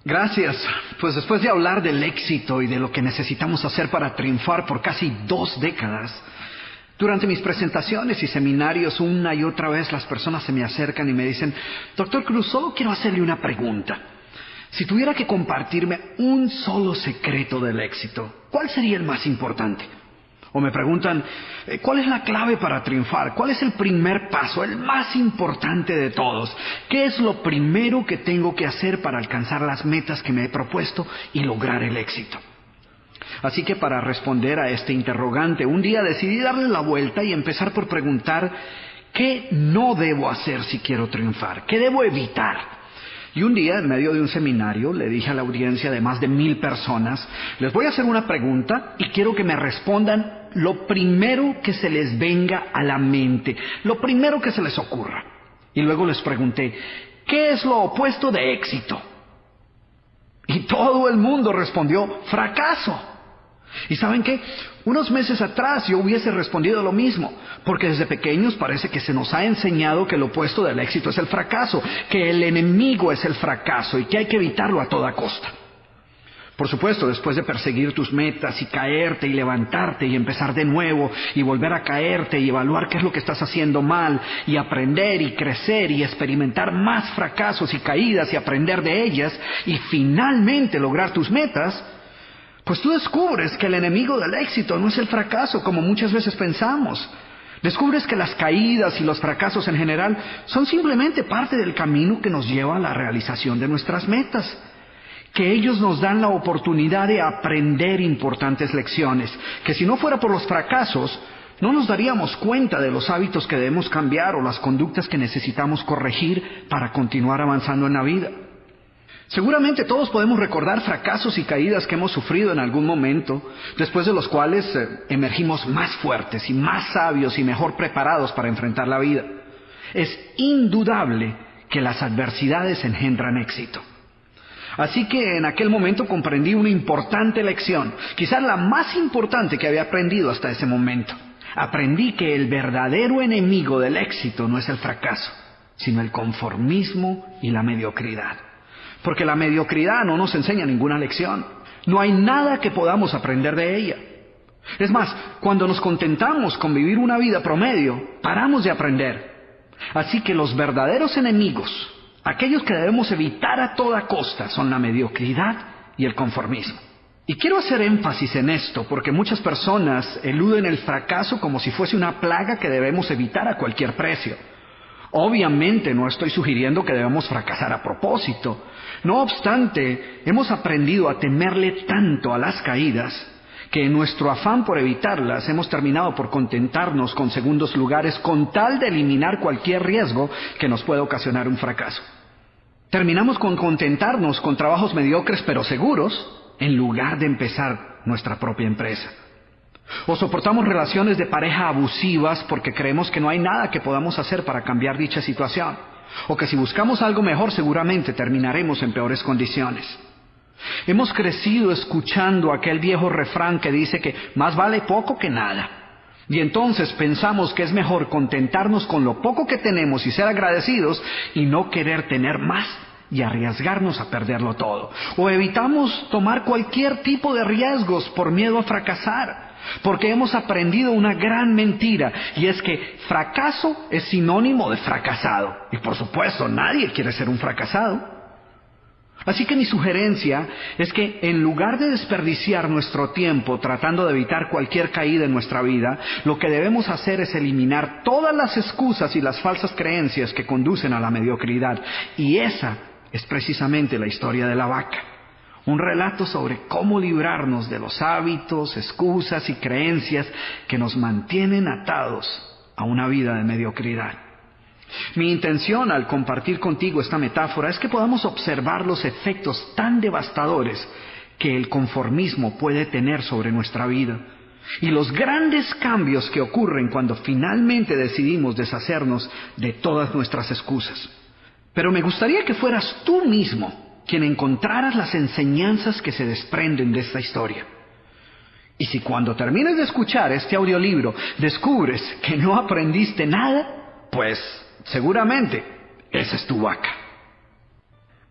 Gracias. Pues después de hablar del éxito y de lo que necesitamos hacer para triunfar por casi 2 décadas, durante mis presentaciones y seminarios una y otra vez las personas se me acercan y me dicen: Doctor Cruz, solo quiero hacerle una pregunta. Si tuviera que compartirme un solo secreto del éxito, ¿cuál sería el más importante? O me preguntan: ¿cuál es la clave para triunfar? ¿Cuál es el primer paso, el más importante de todos? ¿Qué es lo primero que tengo que hacer para alcanzar las metas que me he propuesto y lograr el éxito? Así que para responder a este interrogante, un día decidí darle la vuelta y empezar por preguntar: ¿qué no debo hacer si quiero triunfar? ¿Qué debo evitar? Y un día, en medio de un seminario, le dije a la audiencia de más de 1000 personas: les voy a hacer una pregunta y quiero que me respondan lo primero que se les venga a la mente, lo primero que se les ocurra. Y luego les pregunté: ¿qué es lo opuesto de éxito? Y todo el mundo respondió: fracaso. ¿Y saben qué? Unos meses atrás yo hubiese respondido lo mismo, porque desde pequeños parece que se nos ha enseñado que lo opuesto del éxito es el fracaso, que el enemigo es el fracaso y que hay que evitarlo a toda costa. Por supuesto, después de perseguir tus metas y caerte y levantarte y empezar de nuevo y volver a caerte y evaluar qué es lo que estás haciendo mal y aprender y crecer y experimentar más fracasos y caídas y aprender de ellas y finalmente lograr tus metas, pues tú descubres que el enemigo del éxito no es el fracaso como muchas veces pensamos. Descubres que las caídas y los fracasos en general son simplemente parte del camino que nos lleva a la realización de nuestras metas. Que ellos nos dan la oportunidad de aprender importantes lecciones, que si no fuera por los fracasos, no nos daríamos cuenta de los hábitos que debemos cambiar o las conductas que necesitamos corregir para continuar avanzando en la vida. Seguramente todos podemos recordar fracasos y caídas que hemos sufrido en algún momento, después de los cuales emergimos más fuertes y más sabios y mejor preparados para enfrentar la vida. Es indudable que las adversidades engendran éxito. Así que en aquel momento comprendí una importante lección, quizás la más importante que había aprendido hasta ese momento. Aprendí que el verdadero enemigo del éxito no es el fracaso, sino el conformismo y la mediocridad. Porque la mediocridad no nos enseña ninguna lección. No hay nada que podamos aprender de ella. Es más, cuando nos contentamos con vivir una vida promedio, paramos de aprender. Así que los verdaderos enemigos, aquellos que debemos evitar a toda costa, son la mediocridad y el conformismo. Y quiero hacer énfasis en esto porque muchas personas eluden el fracaso como si fuese una plaga que debemos evitar a cualquier precio. Obviamente no estoy sugiriendo que debamos fracasar a propósito. No obstante, hemos aprendido a temerle tanto a las caídas que en nuestro afán por evitarlas hemos terminado por contentarnos con segundos lugares con tal de eliminar cualquier riesgo que nos pueda ocasionar un fracaso. Terminamos con contentarnos con trabajos mediocres pero seguros en lugar de empezar nuestra propia empresa. O soportamos relaciones de pareja abusivas porque creemos que no hay nada que podamos hacer para cambiar dicha situación. O que si buscamos algo mejor seguramente terminaremos en peores condiciones. Hemos crecido escuchando aquel viejo refrán que dice que más vale poco que nada. Y entonces pensamos que es mejor contentarnos con lo poco que tenemos y ser agradecidos y no querer tener más y arriesgarnos a perderlo todo. O evitamos tomar cualquier tipo de riesgos por miedo a fracasar. Porque hemos aprendido una gran mentira, y es que fracaso es sinónimo de fracasado. Y por supuesto, nadie quiere ser un fracasado. Así que mi sugerencia es que en lugar de desperdiciar nuestro tiempo tratando de evitar cualquier caída en nuestra vida, lo que debemos hacer es eliminar todas las excusas y las falsas creencias que conducen a la mediocridad. Y esa es precisamente la historia de la vaca. Un relato sobre cómo librarnos de los hábitos, excusas y creencias que nos mantienen atados a una vida de mediocridad. Mi intención al compartir contigo esta metáfora es que podamos observar los efectos tan devastadores que el conformismo puede tener sobre nuestra vida y los grandes cambios que ocurren cuando finalmente decidimos deshacernos de todas nuestras excusas. Pero me gustaría que fueras tú mismo quien encontraras las enseñanzas que se desprenden de esta historia. Y si cuando termines de escuchar este audiolibro descubres que no aprendiste nada, pues seguramente esa es tu vaca.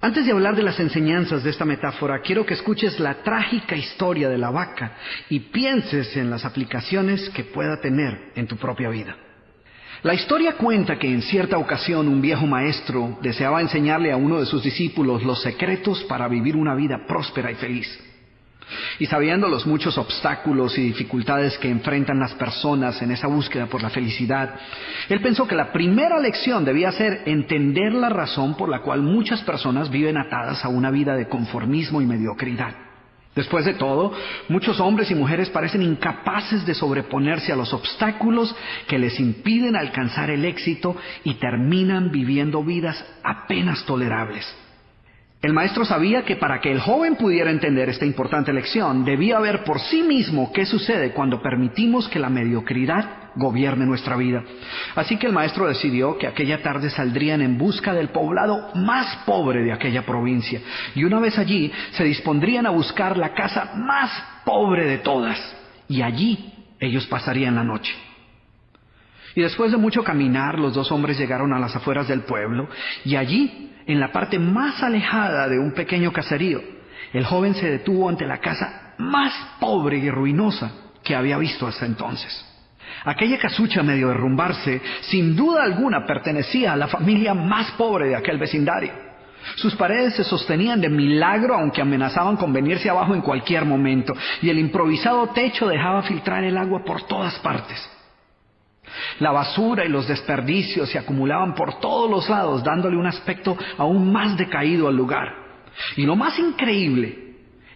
Antes de hablar de las enseñanzas de esta metáfora, quiero que escuches la trágica historia de la vaca y pienses en las aplicaciones que pueda tener en tu propia vida. La historia cuenta que en cierta ocasión un viejo maestro deseaba enseñarle a uno de sus discípulos los secretos para vivir una vida próspera y feliz. Y sabiendo los muchos obstáculos y dificultades que enfrentan las personas en esa búsqueda por la felicidad, él pensó que la primera lección debía ser entender la razón por la cual muchas personas viven atadas a una vida de conformismo y mediocridad. Después de todo, muchos hombres y mujeres parecen incapaces de sobreponerse a los obstáculos que les impiden alcanzar el éxito y terminan viviendo vidas apenas tolerables. El maestro sabía que para que el joven pudiera entender esta importante lección, debía ver por sí mismo qué sucede cuando permitimos que la mediocridad gobierne nuestra vida. Así que el maestro decidió que aquella tarde saldrían en busca del poblado más pobre de aquella provincia, y una vez allí se dispondrían a buscar la casa más pobre de todas, y allí ellos pasarían la noche. Y después de mucho caminar, los dos hombres llegaron a las afueras del pueblo, y allí, en la parte más alejada de un pequeño caserío, el joven se detuvo ante la casa más pobre y ruinosa que había visto hasta entonces. Aquella casucha medio derrumbarse, sin duda alguna pertenecía a la familia más pobre de aquel vecindario. Sus paredes se sostenían de milagro, aunque amenazaban con venirse abajo en cualquier momento, y el improvisado techo dejaba filtrar el agua por todas partes. La basura y los desperdicios se acumulaban por todos los lados, dándole un aspecto aún más decaído al lugar. Y lo más increíble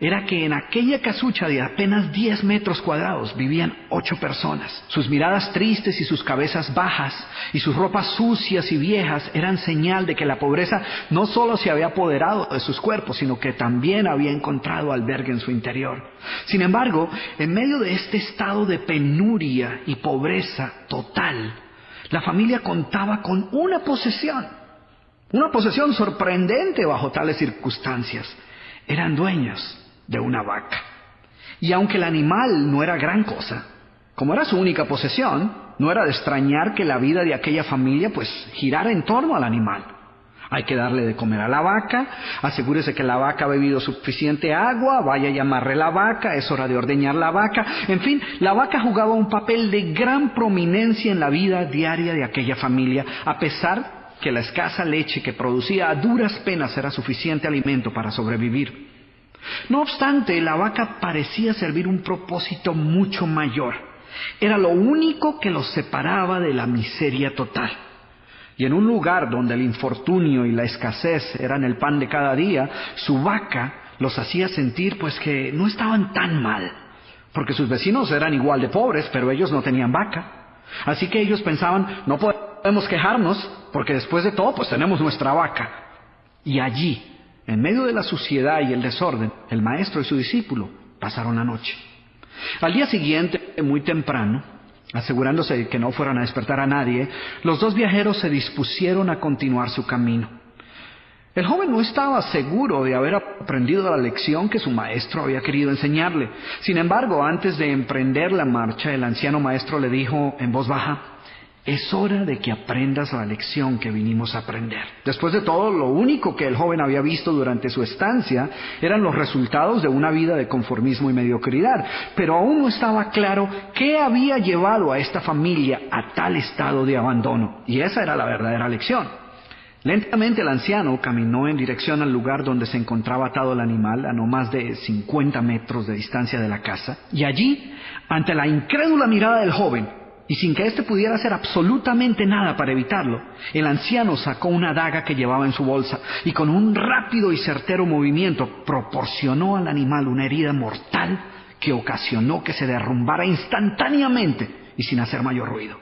era que en aquella casucha de apenas 10 metros cuadrados vivían 8 personas. Sus miradas tristes y sus cabezas bajas y sus ropas sucias y viejas eran señal de que la pobreza no solo se había apoderado de sus cuerpos, sino que también había encontrado albergue en su interior. Sin embargo, en medio de este estado de penuria y pobreza total, la familia contaba con una posesión sorprendente bajo tales circunstancias. Eran dueños de una vaca. Y aunque el animal no era gran cosa, como era su única posesión, no era de extrañar que la vida de aquella familia girara en torno al animal. Hay que darle de comer a la vaca, asegúrese que la vaca ha bebido suficiente agua, vaya a llamarle la vaca, es hora de ordeñar la vaca. En fin, la vaca jugaba un papel de gran prominencia en la vida diaria de aquella familia, a pesar que la escasa leche que producía a duras penas era suficiente alimento para sobrevivir. No obstante, la vaca parecía servir un propósito mucho mayor. Era lo único que los separaba de la miseria total. Y en un lugar donde el infortunio y la escasez eran el pan de cada día, su vaca los hacía sentir que no estaban tan mal, porque sus vecinos eran igual de pobres, pero ellos no tenían vaca. Así que ellos pensaban, no podemos quejarnos, porque después de todo tenemos nuestra vaca. Y allí, en medio de la suciedad y el desorden, el maestro y su discípulo pasaron la noche. Al día siguiente, muy temprano, asegurándose de que no fueran a despertar a nadie, los dos viajeros se dispusieron a continuar su camino. El joven no estaba seguro de haber aprendido la lección que su maestro había querido enseñarle. Sin embargo, antes de emprender la marcha, el anciano maestro le dijo en voz baja: es hora de que aprendas la lección que vinimos a aprender. Después de todo, lo único que el joven había visto durante su estancia eran los resultados de una vida de conformismo y mediocridad, pero aún no estaba claro qué había llevado a esta familia a tal estado de abandono, y esa era la verdadera lección. Lentamente el anciano caminó en dirección al lugar donde se encontraba atado el animal, a no más de 50 metros de distancia de la casa, y allí, ante la incrédula mirada del joven, y sin que éste pudiera hacer absolutamente nada para evitarlo, el anciano sacó una daga que llevaba en su bolsa y con un rápido y certero movimiento proporcionó al animal una herida mortal que ocasionó que se derrumbara instantáneamente y sin hacer mayor ruido.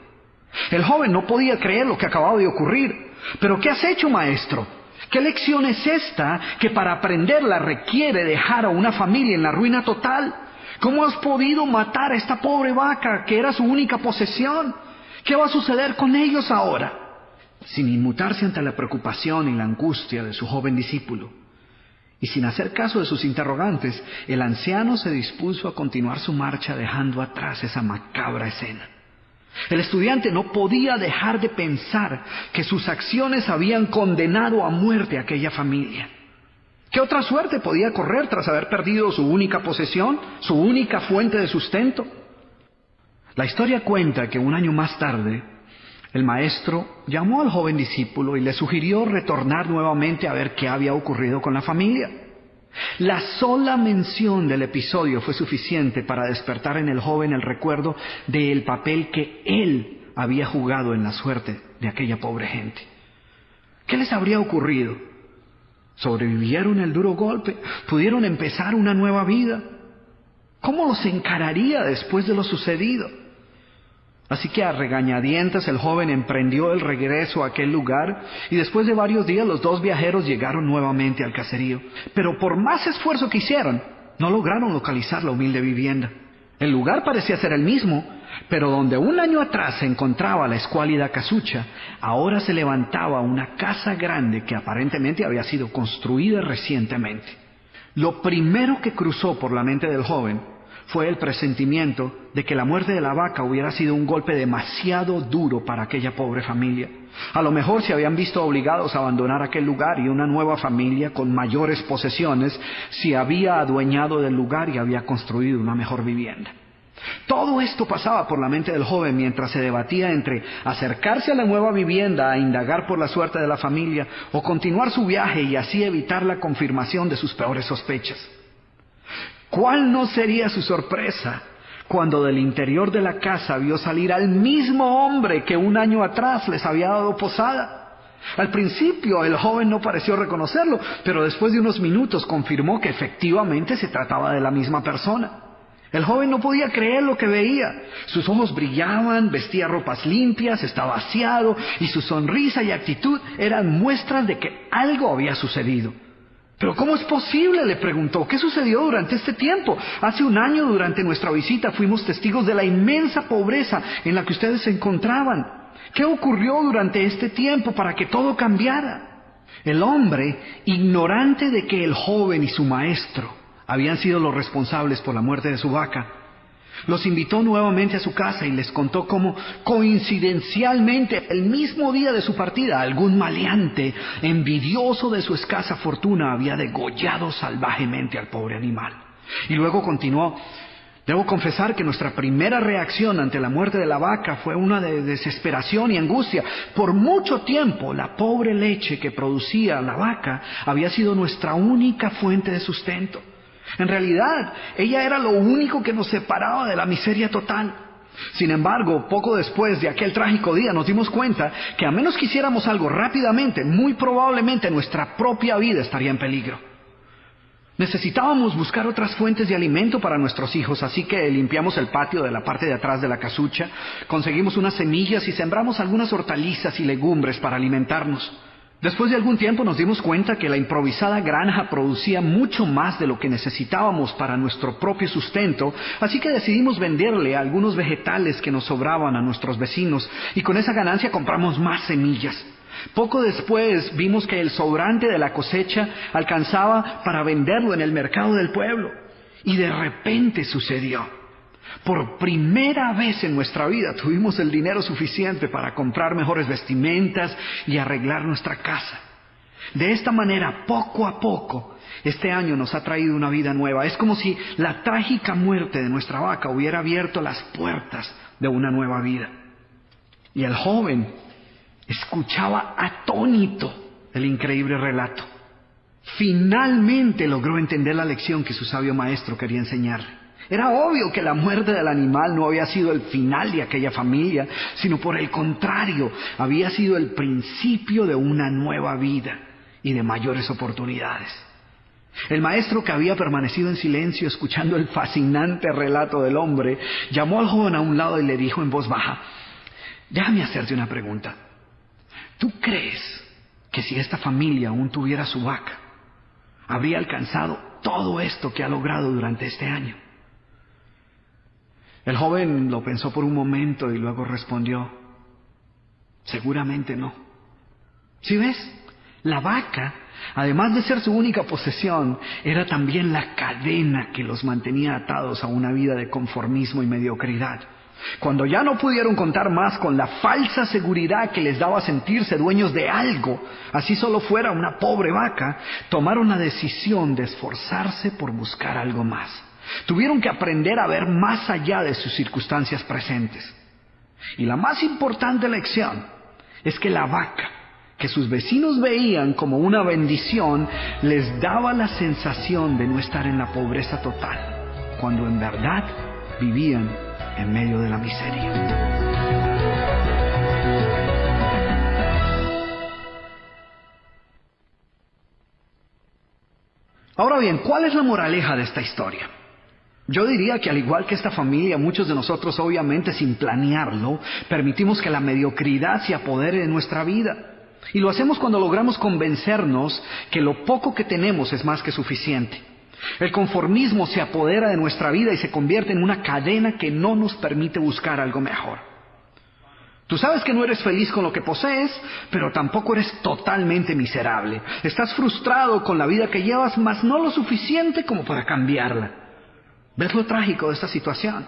El joven no podía creer lo que acababa de ocurrir. ¿Pero qué has hecho, maestro? ¿Qué lección es esta que para aprenderla requiere dejar a una familia en la ruina total? ¿Cómo has podido matar a esta pobre vaca que era su única posesión? ¿Qué va a suceder con ellos ahora? Sin inmutarse ante la preocupación y la angustia de su joven discípulo, y sin hacer caso de sus interrogantes, el anciano se dispuso a continuar su marcha dejando atrás esa macabra escena. El estudiante no podía dejar de pensar que sus acciones habían condenado a muerte a aquella familia. ¿Qué otra suerte podía correr tras haber perdido su única posesión, su única fuente de sustento? La historia cuenta que un año más tarde, el maestro llamó al joven discípulo y le sugirió retornar nuevamente a ver qué había ocurrido con la familia. La sola mención del episodio fue suficiente para despertar en el joven el recuerdo del papel que él había jugado en la suerte de aquella pobre gente. ¿Qué les habría ocurrido? ¿Sobrevivieron el duro golpe? ¿Pudieron empezar una nueva vida? ¿Cómo los encararía después de lo sucedido? Así que a regañadientes el joven emprendió el regreso a aquel lugar y después de varios días los dos viajeros llegaron nuevamente al caserío. Pero por más esfuerzo que hicieron, no lograron localizar la humilde vivienda. El lugar parecía ser el mismo, pero donde un año atrás se encontraba la escuálida casucha, ahora se levantaba una casa grande que aparentemente había sido construida recientemente. Lo primero que cruzó por la mente del joven fue el presentimiento de que la muerte de la vaca hubiera sido un golpe demasiado duro para aquella pobre familia. A lo mejor se habían visto obligados a abandonar aquel lugar y una nueva familia con mayores posesiones se había adueñado del lugar y había construido una mejor vivienda. Todo esto pasaba por la mente del joven mientras se debatía entre acercarse a la nueva vivienda a indagar por la suerte de la familia o continuar su viaje y así evitar la confirmación de sus peores sospechas. ¿Cuál no sería su sorpresa cuando del interior de la casa vio salir al mismo hombre que un año atrás les había dado posada? Al principio el joven no pareció reconocerlo, pero después de unos minutos confirmó que efectivamente se trataba de la misma persona. El joven no podía creer lo que veía. Sus ojos brillaban, vestía ropas limpias, estaba aseado y su sonrisa y actitud eran muestras de que algo había sucedido. ¿Pero cómo es posible?, le preguntó. ¿Qué sucedió durante este tiempo? Hace un año, durante nuestra visita, fuimos testigos de la inmensa pobreza en la que ustedes se encontraban. ¿Qué ocurrió durante este tiempo para que todo cambiara? El hombre, ignorante de que el joven y su maestro habían sido los responsables por la muerte de su vaca, los invitó nuevamente a su casa y les contó cómo, coincidencialmente, el mismo día de su partida, algún maleante, envidioso de su escasa fortuna, había degollado salvajemente al pobre animal. Y luego continuó: debo confesar que nuestra primera reacción ante la muerte de la vaca fue una de desesperación y angustia. Por mucho tiempo, la pobre leche que producía la vaca había sido nuestra única fuente de sustento. En realidad, ella era lo único que nos separaba de la miseria total. Sin embargo, poco después de aquel trágico día nos dimos cuenta que a menos que hiciéramos algo rápidamente, muy probablemente nuestra propia vida estaría en peligro. Necesitábamos buscar otras fuentes de alimento para nuestros hijos, así que limpiamos el patio de la parte de atrás de la casucha, conseguimos unas semillas y sembramos algunas hortalizas y legumbres para alimentarnos. Después de algún tiempo nos dimos cuenta que la improvisada granja producía mucho más de lo que necesitábamos para nuestro propio sustento, así que decidimos venderle algunos vegetales que nos sobraban a nuestros vecinos y con esa ganancia compramos más semillas. Poco después vimos que el sobrante de la cosecha alcanzaba para venderlo en el mercado del pueblo y de repente sucedió. Por primera vez en nuestra vida tuvimos el dinero suficiente para comprar mejores vestimentas y arreglar nuestra casa. De esta manera, poco a poco, este año nos ha traído una vida nueva. Es como si la trágica muerte de nuestra vaca hubiera abierto las puertas de una nueva vida. Y el joven escuchaba atónito el increíble relato. Finalmente logró entender la lección que su sabio maestro quería enseñar. Era obvio que la muerte del animal no había sido el final de aquella familia, sino por el contrario, había sido el principio de una nueva vida y de mayores oportunidades. El maestro, que había permanecido en silencio escuchando el fascinante relato del hombre, llamó al joven a un lado y le dijo en voz baja: déjame hacerte una pregunta. ¿Tú crees que si esta familia aún tuviera su vaca, habría alcanzado todo esto que ha logrado durante este año? El joven lo pensó por un momento y luego respondió: seguramente no. ¿Sí ves? La vaca, además de ser su única posesión, era también la cadena que los mantenía atados a una vida de conformismo y mediocridad. Cuando ya no pudieron contar más con la falsa seguridad que les daba sentirse dueños de algo, así solo fuera una pobre vaca, tomaron la decisión de esforzarse por buscar algo más. Tuvieron que aprender a ver más allá de sus circunstancias presentes. Y la más importante lección es que la vaca, que sus vecinos veían como una bendición, les daba la sensación de no estar en la pobreza total, cuando en verdad vivían en medio de la miseria. Ahora bien, ¿cuál es la moraleja de esta historia? Yo diría que al igual que esta familia, muchos de nosotros obviamente sin planearlo, permitimos que la mediocridad se apodere de nuestra vida. Y lo hacemos cuando logramos convencernos que lo poco que tenemos es más que suficiente. El conformismo se apodera de nuestra vida y se convierte en una cadena que no nos permite buscar algo mejor. Tú sabes que no eres feliz con lo que posees, pero tampoco eres totalmente miserable. Estás frustrado con la vida que llevas, mas no lo suficiente como para cambiarla. ¿Ves lo trágico de esta situación?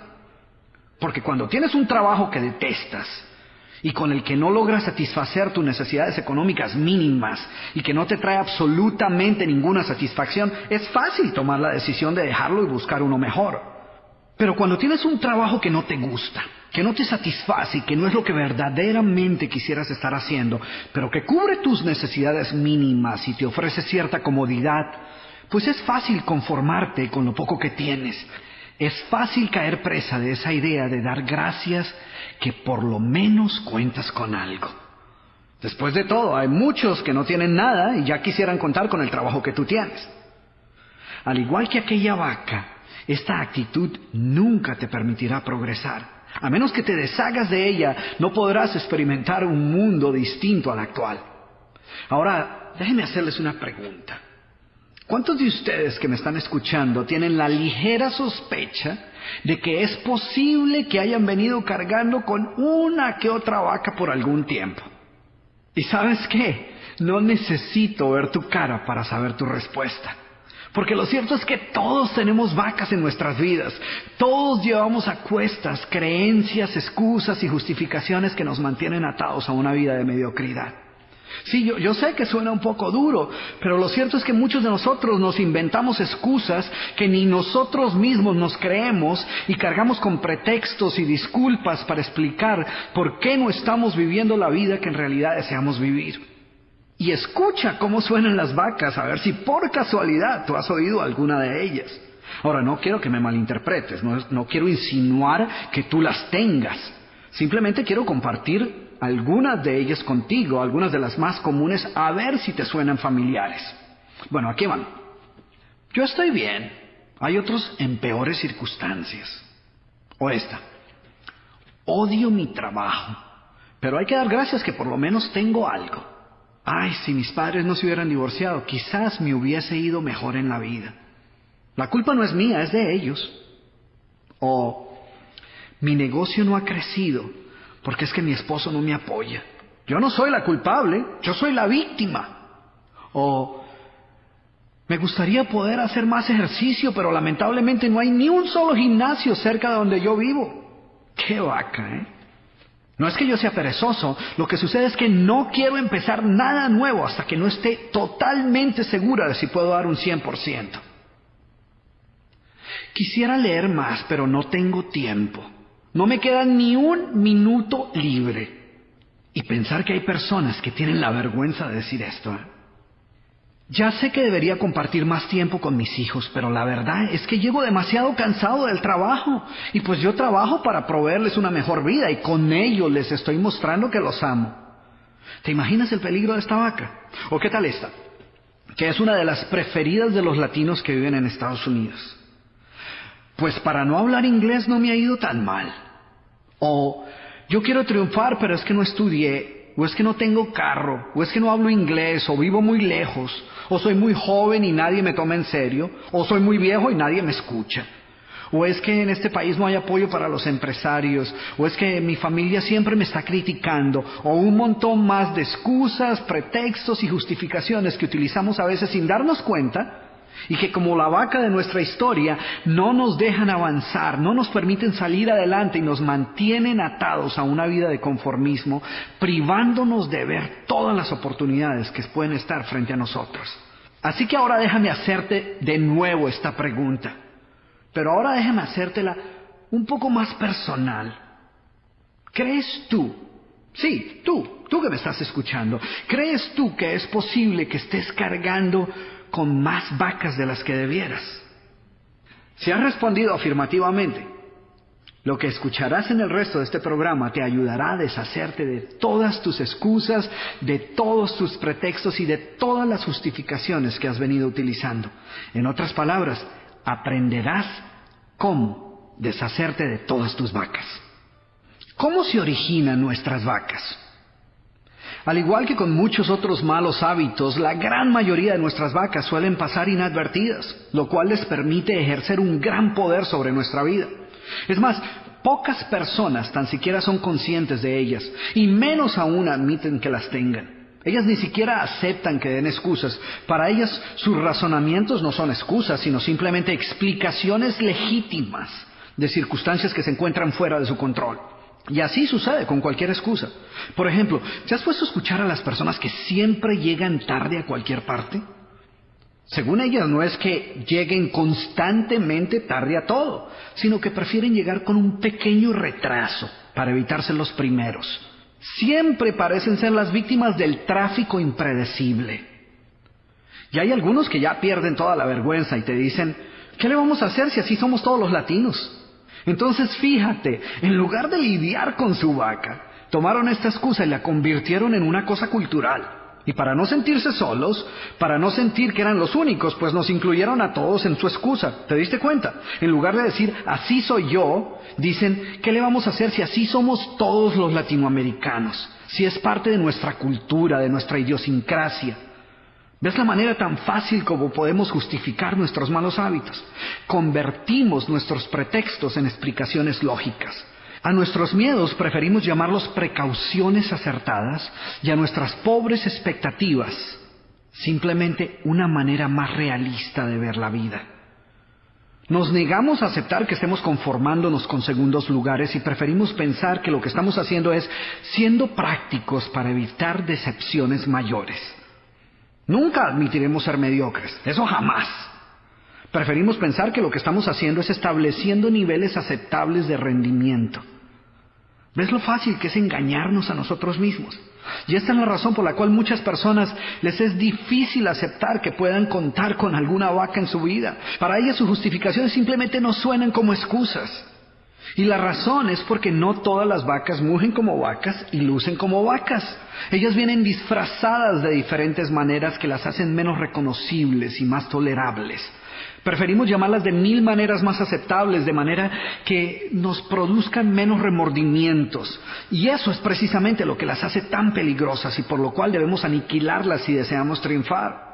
Porque cuando tienes un trabajo que detestas y con el que no logras satisfacer tus necesidades económicas mínimas y que no te trae absolutamente ninguna satisfacción, es fácil tomar la decisión de dejarlo y buscar uno mejor. Pero cuando tienes un trabajo que no te gusta, que no te satisface y que no es lo que verdaderamente quisieras estar haciendo, pero que cubre tus necesidades mínimas y te ofrece cierta comodidad, pues es fácil conformarte con lo poco que tienes. Es fácil caer presa de esa idea de dar gracias que por lo menos cuentas con algo. Después de todo, hay muchos que no tienen nada y ya quisieran contar con el trabajo que tú tienes. Al igual que aquella vaca, esta actitud nunca te permitirá progresar. A menos que te deshagas de ella, no podrás experimentar un mundo distinto al actual. Ahora, déjenme hacerles una pregunta. ¿Cuántos de ustedes que me están escuchando tienen la ligera sospecha de que es posible que hayan venido cargando con una que otra vaca por algún tiempo? ¿Y sabes qué? No necesito ver tu cara para saber tu respuesta. Porque lo cierto es que todos tenemos vacas en nuestras vidas. Todos llevamos a cuestas creencias, excusas y justificaciones que nos mantienen atados a una vida de mediocridad. Sí, yo sé que suena un poco duro, pero lo cierto es que muchos de nosotros nos inventamos excusas que ni nosotros mismos nos creemos y cargamos con pretextos y disculpas para explicar por qué no estamos viviendo la vida que en realidad deseamos vivir. Y escucha cómo suenan las vacas, a ver si por casualidad tú has oído alguna de ellas. Ahora, no quiero que me malinterpretes, no quiero insinuar que tú las tengas. Simplemente quiero compartir algunas de ellas contigo, algunas de las más comunes, a ver si te suenan familiares. Bueno, aquí van. Yo estoy bien, hay otros en peores circunstancias. O esta. Odio mi trabajo, pero hay que dar gracias que por lo menos tengo algo. Ay, si mis padres no se hubieran divorciado, quizás me hubiese ido mejor en la vida. La culpa no es mía, es de ellos. O mi negocio no ha crecido porque es que mi esposo no me apoya. Yo no soy la culpable, yo soy la víctima. O me gustaría poder hacer más ejercicio, pero lamentablemente no hay ni un solo gimnasio cerca de donde yo vivo. ¡Qué vaca, eh! No es que yo sea perezoso, lo que sucede es que no quiero empezar nada nuevo hasta que no esté totalmente segura de si puedo dar un 100%. Quisiera leer más, pero no tengo tiempo. No me queda ni un minuto libre. Y pensar que hay personas que tienen la vergüenza de decir esto. Ya sé que debería compartir más tiempo con mis hijos, pero la verdad es que llego demasiado cansado del trabajo. Y pues yo trabajo para proveerles una mejor vida y con ello les estoy mostrando que los amo. ¿Te imaginas el peligro de esta vaca? ¿O qué tal esta? Que es una de las preferidas de los latinos que viven en Estados Unidos. Pues para no hablar inglés no me ha ido tan mal. O yo quiero triunfar, pero es que no estudié. O es que no tengo carro. O es que no hablo inglés. O vivo muy lejos. O soy muy joven y nadie me toma en serio. O soy muy viejo y nadie me escucha. O es que en este país no hay apoyo para los empresarios. O es que mi familia siempre me está criticando. O un montón más de excusas, pretextos y justificaciones que utilizamos a veces sin darnos cuenta y que como la vaca de nuestra historia no nos dejan avanzar, no nos permiten salir adelante y nos mantienen atados a una vida de conformismo, privándonos de ver todas las oportunidades que pueden estar frente a nosotros. Así que ahora déjame hacerte de nuevo esta pregunta, pero ahora déjame hacértela un poco más personal. ¿Crees tú? Sí, tú que me estás escuchando, ¿crees tú que es posible que estés cargando con más vacas de las que debieras? Si has respondido afirmativamente, lo que escucharás en el resto de este programa te ayudará a deshacerte de todas tus excusas, de todos tus pretextos y de todas las justificaciones que has venido utilizando. En otras palabras, aprenderás cómo deshacerte de todas tus vacas. ¿Cómo se originan nuestras vacas? Al igual que con muchos otros malos hábitos, la gran mayoría de nuestras vacas suelen pasar inadvertidas, lo cual les permite ejercer un gran poder sobre nuestra vida. Es más, pocas personas tan siquiera son conscientes de ellas, y menos aún admiten que las tengan. Ellas ni siquiera aceptan que den excusas. Para ellas, sus razonamientos no son excusas, sino simplemente explicaciones legítimas de circunstancias que se encuentran fuera de su control. Y así sucede con cualquier excusa. Por ejemplo, ¿te has puesto a escuchar a las personas que siempre llegan tarde a cualquier parte? Según ellas, no es que lleguen constantemente tarde a todo, sino que prefieren llegar con un pequeño retraso para evitar ser los primeros. Siempre parecen ser las víctimas del tráfico impredecible. Y hay algunos que ya pierden toda la vergüenza y te dicen, ¿qué le vamos a hacer si así somos todos los latinos? Entonces fíjate, en lugar de lidiar con su vaca, tomaron esta excusa y la convirtieron en una cosa cultural. Y para no sentirse solos, para no sentir que eran los únicos, pues nos incluyeron a todos en su excusa. ¿Te diste cuenta? En lugar de decir, así soy yo, dicen, ¿qué le vamos a hacer si así somos todos los latinoamericanos? Si es parte de nuestra cultura, de nuestra idiosincrasia. ¿Ves la manera tan fácil como podemos justificar nuestros malos hábitos? Convertimos nuestros pretextos en explicaciones lógicas. A nuestros miedos preferimos llamarlos precauciones acertadas y a nuestras pobres expectativas simplemente una manera más realista de ver la vida. Nos negamos a aceptar que estemos conformándonos con segundos lugares y preferimos pensar que lo que estamos haciendo es siendo prácticos para evitar decepciones mayores. Nunca admitiremos ser mediocres, eso jamás. Preferimos pensar que lo que estamos haciendo es estableciendo niveles aceptables de rendimiento. ¿Ves lo fácil que es engañarnos a nosotros mismos? Y esta es la razón por la cual muchas personas les es difícil aceptar que puedan contar con alguna vaca en su vida. Para ellas sus justificaciones simplemente no suenan como excusas. Y la razón es porque no todas las vacas mugen como vacas y lucen como vacas. Ellas vienen disfrazadas de diferentes maneras que las hacen menos reconocibles y más tolerables. Preferimos llamarlas de 1000 maneras más aceptables, de manera que nos produzcan menos remordimientos. Y eso es precisamente lo que las hace tan peligrosas y por lo cual debemos aniquilarlas si deseamos triunfar.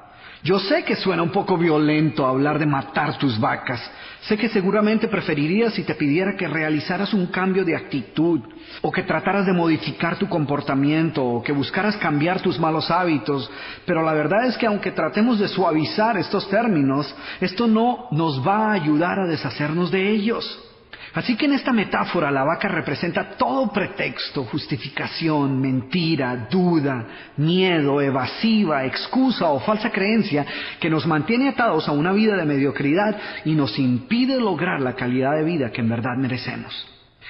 Yo sé que suena un poco violento hablar de matar tus vacas. Sé que seguramente preferirías si te pidiera que realizaras un cambio de actitud, o que trataras de modificar tu comportamiento, o que buscaras cambiar tus malos hábitos. Pero la verdad es que aunque tratemos de suavizar estos términos, esto no nos va a ayudar a deshacernos de ellos. Así que en esta metáfora la vaca representa todo pretexto, justificación, mentira, duda, miedo, evasiva, excusa o falsa creencia que nos mantiene atados a una vida de mediocridad y nos impide lograr la calidad de vida que en verdad merecemos.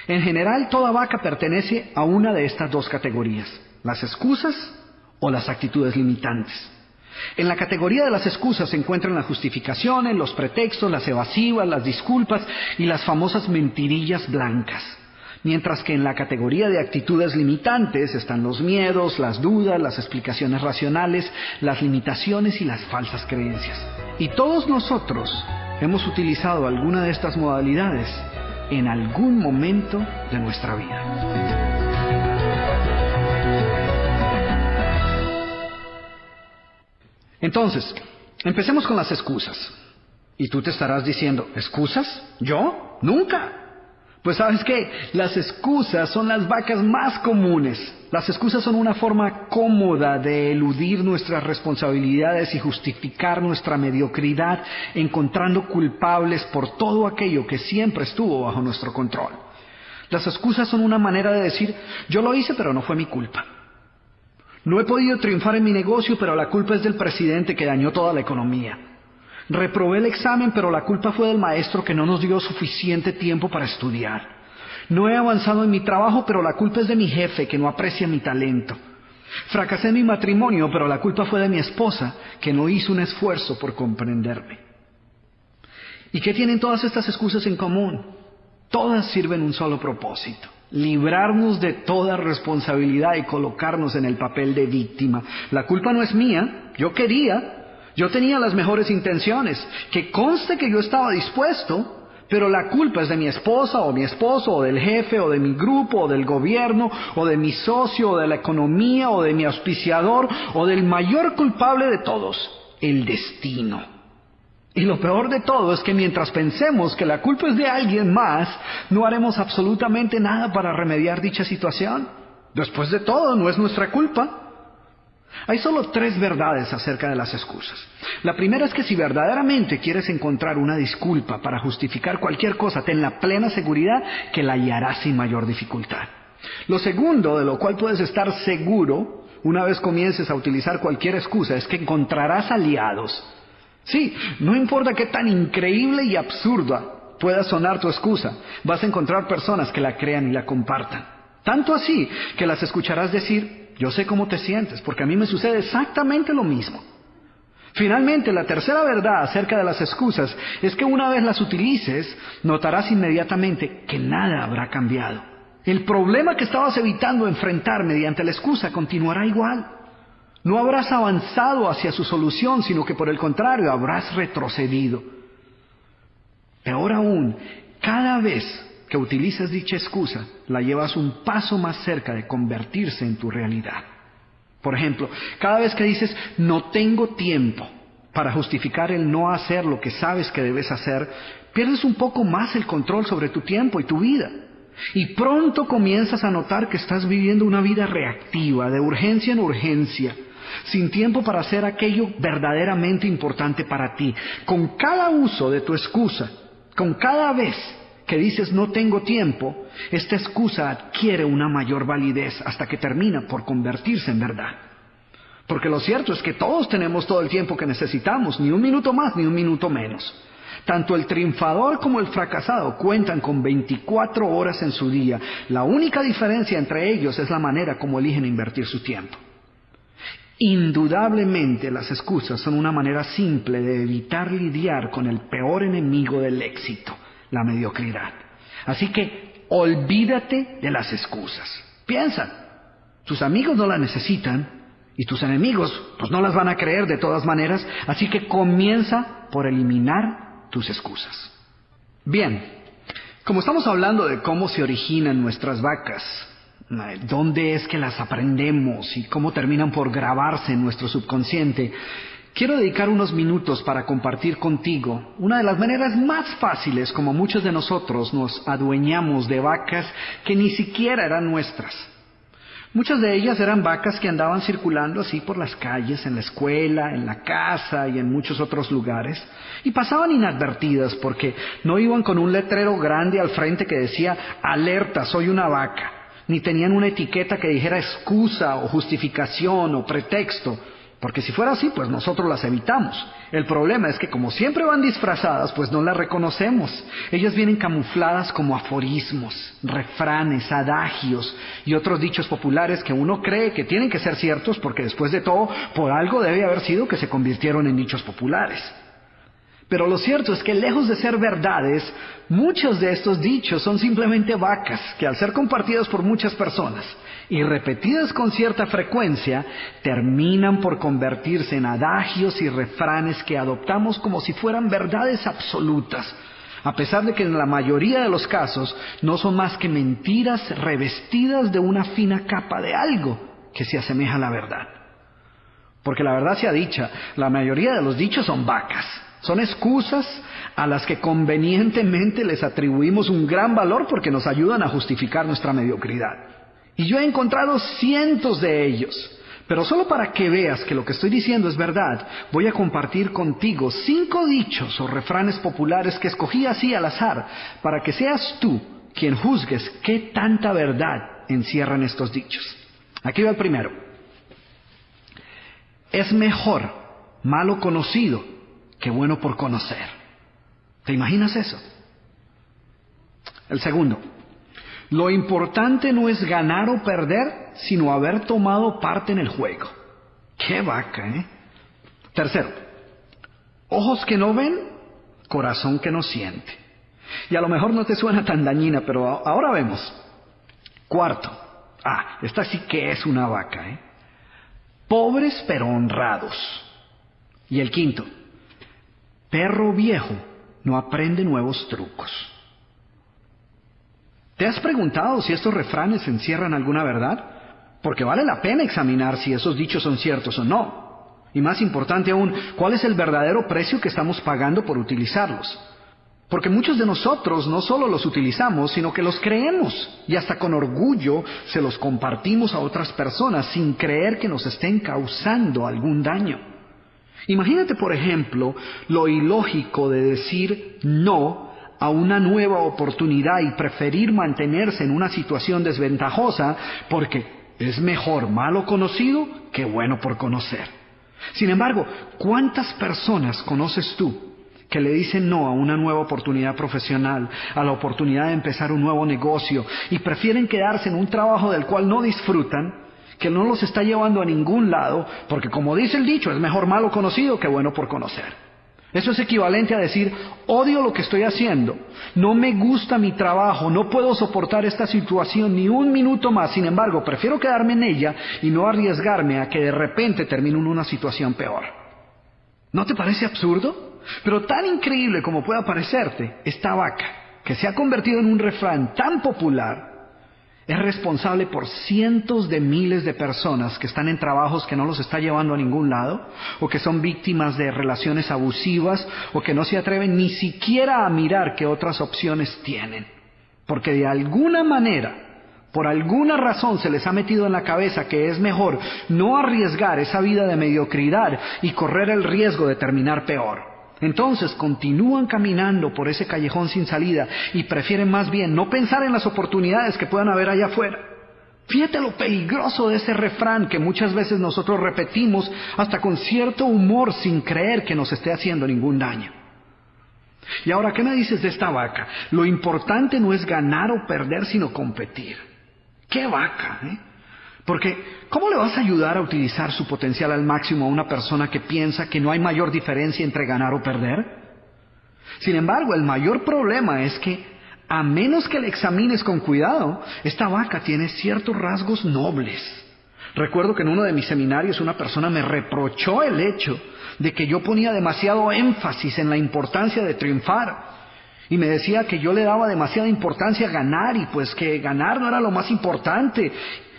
En general, toda vaca pertenece a una de estas dos categorías, las excusas o las actitudes limitantes. En la categoría de las excusas se encuentran las justificaciones, los pretextos, las evasivas, las disculpas y las famosas mentirillas blancas. Mientras que en la categoría de actitudes limitantes están los miedos, las dudas, las explicaciones racionales, las limitaciones y las falsas creencias. Y todos nosotros hemos utilizado alguna de estas modalidades en algún momento de nuestra vida. Entonces, empecemos con las excusas. Y tú te estarás diciendo, ¿excusas? ¿Yo? ¡Nunca! Pues sabes qué, las excusas son las vacas más comunes. Las excusas son una forma cómoda de eludir nuestras responsabilidades y justificar nuestra mediocridad, encontrando culpables por todo aquello que siempre estuvo bajo nuestro control. Las excusas son una manera de decir, yo lo hice pero no fue mi culpa. No he podido triunfar en mi negocio, pero la culpa es del presidente que dañó toda la economía. Reprobé el examen, pero la culpa fue del maestro que no nos dio suficiente tiempo para estudiar. No he avanzado en mi trabajo, pero la culpa es de mi jefe que no aprecia mi talento. Fracasé en mi matrimonio, pero la culpa fue de mi esposa que no hizo un esfuerzo por comprenderme. ¿Y qué tienen todas estas excusas en común? Todas sirven un solo propósito: librarnos de toda responsabilidad y colocarnos en el papel de víctima. La culpa no es mía, yo tenía las mejores intenciones, que conste que yo estaba dispuesto, pero la culpa es de mi esposa o mi esposo o del jefe o de mi grupo o del gobierno o de mi socio o de la economía o de mi auspiciador o del mayor culpable de todos, el destino. Y lo peor de todo es que mientras pensemos que la culpa es de alguien más, no haremos absolutamente nada para remediar dicha situación. Después de todo, no es nuestra culpa. Hay solo 3 verdades acerca de las excusas. La primera es que si verdaderamente quieres encontrar una disculpa para justificar cualquier cosa, ten la plena seguridad que la hallarás sin mayor dificultad. Lo segundo, de lo cual puedes estar seguro, una vez comiences a utilizar cualquier excusa, es que encontrarás aliados. Sí, no importa qué tan increíble y absurda pueda sonar tu excusa, vas a encontrar personas que la crean y la compartan. Tanto así que las escucharás decir, yo sé cómo te sientes, porque a mí me sucede exactamente lo mismo. Finalmente, la tercera verdad acerca de las excusas es que una vez las utilices, notarás inmediatamente que nada habrá cambiado. El problema que estabas evitando enfrentar mediante la excusa continuará igual. No habrás avanzado hacia su solución, sino que por el contrario habrás retrocedido. Peor aún, cada vez que utilizas dicha excusa, la llevas un paso más cerca de convertirse en tu realidad. Por ejemplo, cada vez que dices, no tengo tiempo, para justificar el no hacer lo que sabes que debes hacer, pierdes un poco más el control sobre tu tiempo y tu vida. Y pronto comienzas a notar que estás viviendo una vida reactiva, de urgencia en urgencia, sin tiempo para hacer aquello verdaderamente importante para ti. Con cada uso de tu excusa, con cada vez que dices no tengo tiempo, esta excusa adquiere una mayor validez hasta que termina por convertirse en verdad. Porque lo cierto es que todos tenemos todo el tiempo que necesitamos, ni un minuto más ni un minuto menos. Tanto el triunfador como el fracasado cuentan con 24 horas en su día. La única diferencia entre ellos es la manera como eligen invertir su tiempo. Indudablemente las excusas son una manera simple de evitar lidiar con el peor enemigo del éxito, la mediocridad. Así que olvídate de las excusas. Piensa, tus amigos no las necesitan y tus enemigos pues no las van a creer de todas maneras, así que comienza por eliminar tus excusas. Bien, como estamos hablando de cómo se originan nuestras vacas, dónde es que las aprendemos y cómo terminan por grabarse en nuestro subconsciente, quiero dedicar unos minutos para compartir contigo una de las maneras más fáciles como muchos de nosotros nos adueñamos de vacas que ni siquiera eran nuestras. Muchas de ellas eran vacas que andaban circulando así por las calles, en la escuela, en la casa y en muchos otros lugares, y pasaban inadvertidas porque no iban con un letrero grande al frente que decía «Alerta, soy una vaca», ni tenían una etiqueta que dijera excusa o justificación o pretexto, porque si fuera así, pues nosotros las evitamos. El problema es que como siempre van disfrazadas, pues no las reconocemos. Ellas vienen camufladas como aforismos, refranes, adagios y otros dichos populares que uno cree que tienen que ser ciertos porque después de todo, por algo debe haber sido que se convirtieron en dichos populares. Pero lo cierto es que lejos de ser verdades, muchos de estos dichos son simplemente vacas que al ser compartidas por muchas personas y repetidas con cierta frecuencia, terminan por convertirse en adagios y refranes que adoptamos como si fueran verdades absolutas, a pesar de que en la mayoría de los casos no son más que mentiras revestidas de una fina capa de algo que se asemeja a la verdad. Porque la verdad sea dicha, la mayoría de los dichos son vacas. Son excusas a las que convenientemente les atribuimos un gran valor porque nos ayudan a justificar nuestra mediocridad. Y yo he encontrado cientos de ellos. Pero solo para que veas que lo que estoy diciendo es verdad, voy a compartir contigo 5 dichos o refranes populares que escogí así al azar, para que seas tú quien juzgues qué tanta verdad encierran estos dichos. Aquí va el primero. Es mejor malo conocido que bueno por conocer. ¿Te imaginas eso? El segundo. Lo importante no es ganar o perder, sino haber tomado parte en el juego. ¡Qué vaca, eh! Tercero. Ojos que no ven, corazón que no siente. Y a lo mejor no te suena tan dañina, pero ahora vemos. Cuarto. Esta sí que es una vaca, ¿eh? Pobres pero honrados. Y el quinto. Perro viejo no aprende nuevos trucos. ¿Te has preguntado si estos refranes encierran alguna verdad? Porque vale la pena examinar si esos dichos son ciertos o no. Y más importante aún, ¿cuál es el verdadero precio que estamos pagando por utilizarlos? Porque muchos de nosotros no solo los utilizamos, sino que los creemos y hasta con orgullo se los compartimos a otras personas sin creer que nos estén causando algún daño. Imagínate, por ejemplo, lo ilógico de decir no a una nueva oportunidad y preferir mantenerse en una situación desventajosa porque es mejor malo conocido que bueno por conocer. Sin embargo, ¿cuántas personas conoces tú que le dicen no a una nueva oportunidad profesional, a la oportunidad de empezar un nuevo negocio y prefieren quedarse en un trabajo del cual no disfrutan, que no los está llevando a ningún lado, porque como dice el dicho, es mejor malo conocido que bueno por conocer? Eso es equivalente a decir, odio lo que estoy haciendo, no me gusta mi trabajo, no puedo soportar esta situación ni un minuto más, sin embargo, prefiero quedarme en ella y no arriesgarme a que de repente termine en una situación peor. ¿No te parece absurdo? Pero tan increíble como pueda parecerte, esta vaca, que se ha convertido en un refrán tan popular, es responsable por cientos de miles de personas que están en trabajos que no los está llevando a ningún lado, o que son víctimas de relaciones abusivas, o que no se atreven ni siquiera a mirar qué otras opciones tienen. Porque de alguna manera, por alguna razón se les ha metido en la cabeza que es mejor no arriesgar esa vida de mediocridad y correr el riesgo de terminar peor. Entonces continúan caminando por ese callejón sin salida y prefieren más bien no pensar en las oportunidades que puedan haber allá afuera. Fíjate lo peligroso de ese refrán que muchas veces nosotros repetimos hasta con cierto humor sin creer que nos esté haciendo ningún daño. Y ahora, ¿qué me dices de esta vaca? Lo importante no es ganar o perder, sino competir. ¡Qué vaca, eh! Porque, ¿cómo le vas a ayudar a utilizar su potencial al máximo a una persona que piensa que no hay mayor diferencia entre ganar o perder? Sin embargo, el mayor problema es que, a menos que le examines con cuidado, esta vaca tiene ciertos rasgos nobles. Recuerdo que en uno de mis seminarios una persona me reprochó el hecho de que yo ponía demasiado énfasis en la importancia de triunfar. Y me decía que yo le daba demasiada importancia a ganar y pues que ganar no era lo más importante.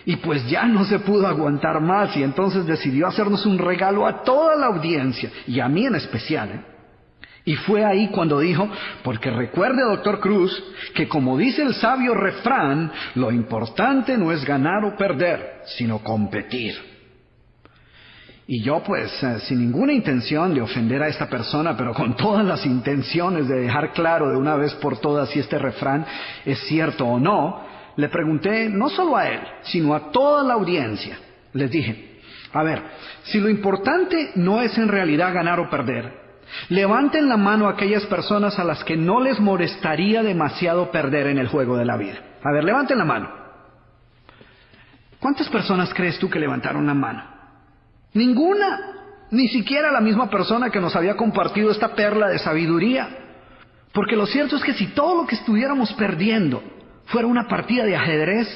Y pues ya no se pudo aguantar más y entonces decidió hacernos un regalo a toda la audiencia y a mí en especial, ¿eh? Y fue ahí cuando dijo, porque recuerde, doctor Cruz, que como dice el sabio refrán, lo importante no es ganar o perder, sino competir. Y yo pues, sin ninguna intención de ofender a esta persona, pero con todas las intenciones de dejar claro de una vez por todas si este refrán es cierto o no, le pregunté no solo a él, sino a toda la audiencia. Les dije, a ver, si lo importante no es en realidad ganar o perder, levanten la mano a aquellas personas a las que no les molestaría demasiado perder en el juego de la vida. A ver, levanten la mano. ¿Cuántas personas crees tú que levantaron la mano? Ninguna, ni siquiera la misma persona que nos había compartido esta perla de sabiduría. Porque lo cierto es que si todo lo que estuviéramos perdiendo fuera una partida de ajedrez,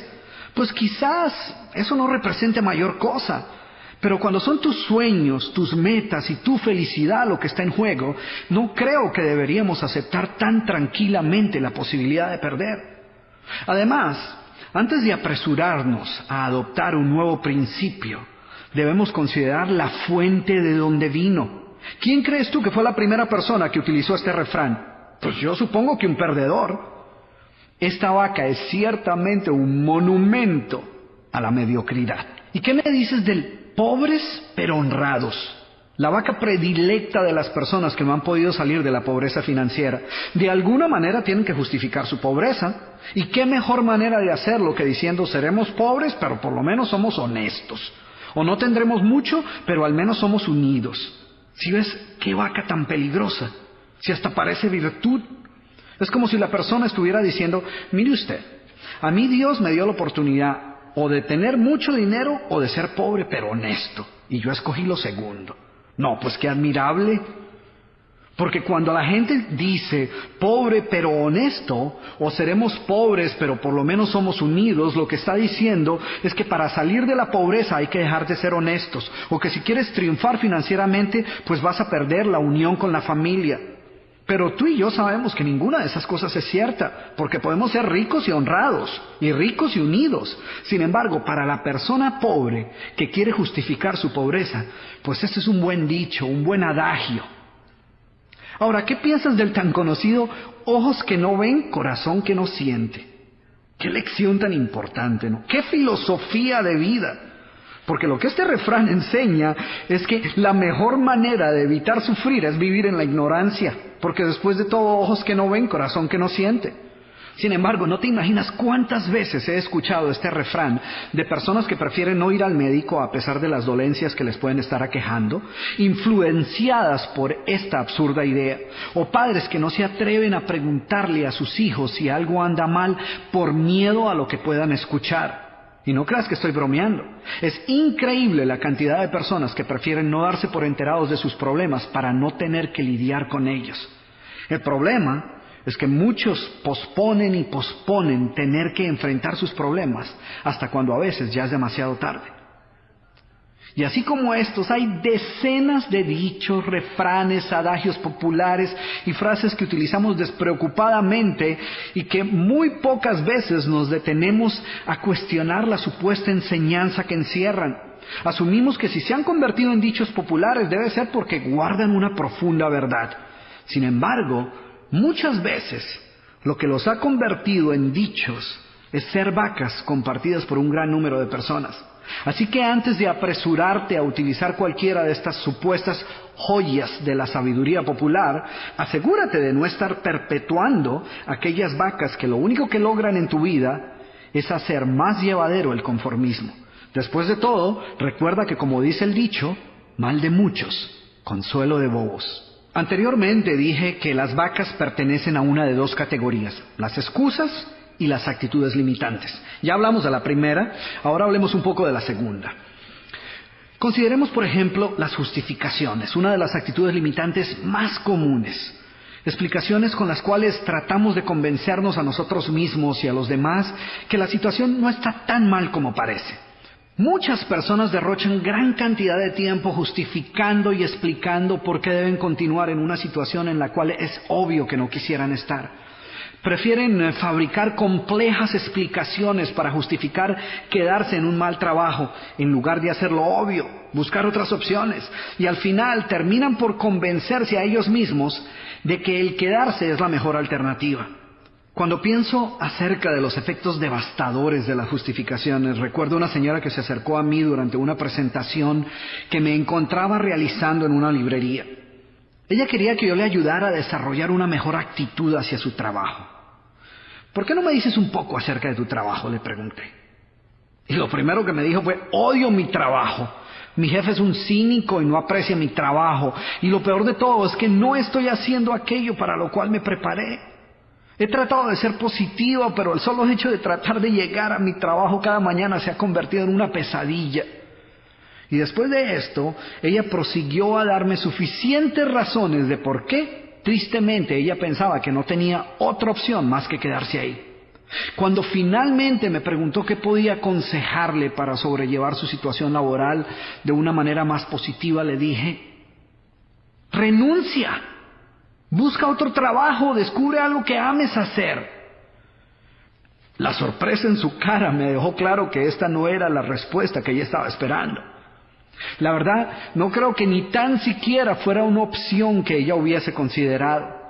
pues quizás eso no represente mayor cosa. Pero cuando son tus sueños, tus metas y tu felicidad lo que está en juego, no creo que deberíamos aceptar tan tranquilamente la posibilidad de perder. Además, antes de apresurarnos a adoptar un nuevo principio, debemos considerar la fuente de donde vino. ¿Quién crees tú que fue la primera persona que utilizó este refrán? Pues yo supongo que un perdedor. Esta vaca es ciertamente un monumento a la mediocridad. ¿Y qué me dices del pobres pero honrados? La vaca predilecta de las personas que no han podido salir de la pobreza financiera. De alguna manera tienen que justificar su pobreza. ¿Y qué mejor manera de hacerlo que diciendo seremos pobres pero por lo menos somos honestos? O no tendremos mucho pero al menos somos unidos. ¿Sí ves qué vaca tan peligrosa? Si hasta parece virtud. Es como si la persona estuviera diciendo, mire usted, a mí Dios me dio la oportunidad o de tener mucho dinero o de ser pobre pero honesto. Y yo escogí lo segundo. No, pues qué admirable. Porque cuando la gente dice pobre pero honesto, o seremos pobres pero por lo menos somos unidos, lo que está diciendo es que para salir de la pobreza hay que dejar de ser honestos. O que si quieres triunfar financieramente, pues vas a perder la unión con la familia. Pero tú y yo sabemos que ninguna de esas cosas es cierta, porque podemos ser ricos y honrados, y ricos y unidos. Sin embargo, para la persona pobre que quiere justificar su pobreza, pues este es un buen dicho, un buen adagio. Ahora, ¿qué piensas del tan conocido ojos que no ven, corazón que no siente? Qué lección tan importante, ¿no? Qué filosofía de vida. Porque lo que este refrán enseña es que la mejor manera de evitar sufrir es vivir en la ignorancia. Porque después de todo, ojos que no ven, corazón que no siente. Sin embargo, no te imaginas cuántas veces he escuchado este refrán de personas que prefieren no ir al médico a pesar de las dolencias que les pueden estar aquejando, influenciadas por esta absurda idea. O padres que no se atreven a preguntarle a sus hijos si algo anda mal por miedo a lo que puedan escuchar. Y no creas que estoy bromeando. Es increíble la cantidad de personas que prefieren no darse por enterados de sus problemas para no tener que lidiar con ellos. El problema es que muchos posponen y posponen tener que enfrentar sus problemas hasta cuando a veces ya es demasiado tarde. Y así como estos, hay decenas de dichos, refranes, adagios populares y frases que utilizamos despreocupadamente y que muy pocas veces nos detenemos a cuestionar la supuesta enseñanza que encierran. Asumimos que si se han convertido en dichos populares debe ser porque guardan una profunda verdad. Sin embargo, muchas veces lo que los ha convertido en dichos es ser vacas compartidas por un gran número de personas. Así que antes de apresurarte a utilizar cualquiera de estas supuestas joyas de la sabiduría popular, asegúrate de no estar perpetuando aquellas vacas que lo único que logran en tu vida es hacer más llevadero el conformismo. Después de todo, recuerda que como dice el dicho, mal de muchos, consuelo de bobos. Anteriormente dije que las vacas pertenecen a una de dos categorías, las excusas y las actitudes limitantes. Ya hablamos de la primera, ahora hablemos un poco de la segunda. Consideremos, por ejemplo, las justificaciones, una de las actitudes limitantes más comunes. Explicaciones con las cuales tratamos de convencernos a nosotros mismos y a los demás que la situación no está tan mal como parece. Muchas personas derrochan gran cantidad de tiempo justificando y explicando por qué deben continuar en una situación en la cual es obvio que no quisieran estar. Prefieren fabricar complejas explicaciones para justificar quedarse en un mal trabajo, en lugar de hacer lo obvio, buscar otras opciones. Y al final terminan por convencerse a ellos mismos de que el quedarse es la mejor alternativa. Cuando pienso acerca de los efectos devastadores de las justificaciones, recuerdo una señora que se acercó a mí durante una presentación que me encontraba realizando en una librería. Ella quería que yo le ayudara a desarrollar una mejor actitud hacia su trabajo. ¿Por qué no me dices un poco acerca de tu trabajo?, le pregunté. Y lo primero que me dijo fue, odio mi trabajo. Mi jefe es un cínico y no aprecia mi trabajo. Y lo peor de todo es que no estoy haciendo aquello para lo cual me preparé. He tratado de ser positiva, pero el solo hecho de tratar de llegar a mi trabajo cada mañana se ha convertido en una pesadilla. Y después de esto, ella prosiguió a darme suficientes razones de por qué, tristemente, ella pensaba que no tenía otra opción más que quedarse ahí. Cuando finalmente me preguntó qué podía aconsejarle para sobrellevar su situación laboral de una manera más positiva, le dije, renuncia, busca otro trabajo, descubre algo que ames hacer. La sorpresa en su cara me dejó claro que esta no era la respuesta que ella estaba esperando. La verdad, no creo que ni tan siquiera fuera una opción que ella hubiese considerado.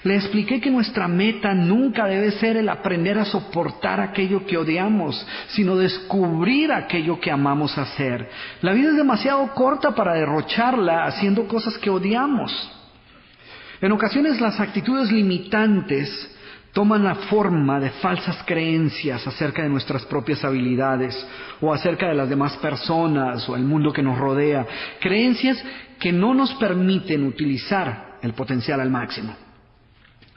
Le expliqué que nuestra meta nunca debe ser el aprender a soportar aquello que odiamos, sino descubrir aquello que amamos hacer. La vida es demasiado corta para derrocharla haciendo cosas que odiamos. En ocasiones las actitudes limitantes toman la forma de falsas creencias acerca de nuestras propias habilidades o acerca de las demás personas o el mundo que nos rodea. Creencias que no nos permiten utilizar el potencial al máximo.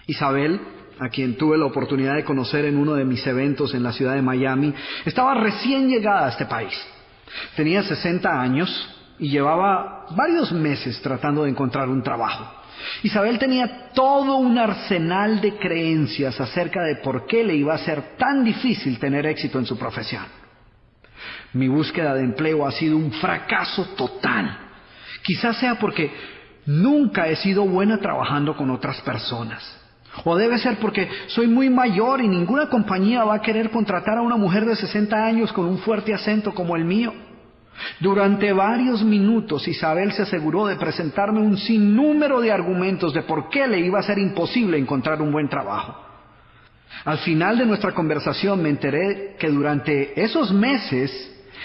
Isabel, a quien tuve la oportunidad de conocer en uno de mis eventos en la ciudad de Miami, estaba recién llegada a este país. Tenía 60 años y llevaba varios meses tratando de encontrar un trabajo. Isabel tenía todo un arsenal de creencias acerca de por qué le iba a ser tan difícil tener éxito en su profesión. Mi búsqueda de empleo ha sido un fracaso total. Quizás sea porque nunca he sido buena trabajando con otras personas. O debe ser porque soy muy mayor y ninguna compañía va a querer contratar a una mujer de 60 años con un fuerte acento como el mío. Durante varios minutos Isabel se aseguró de presentarme un sinnúmero de argumentos de por qué le iba a ser imposible encontrar un buen trabajo. Al final de nuestra conversación me enteré que durante esos meses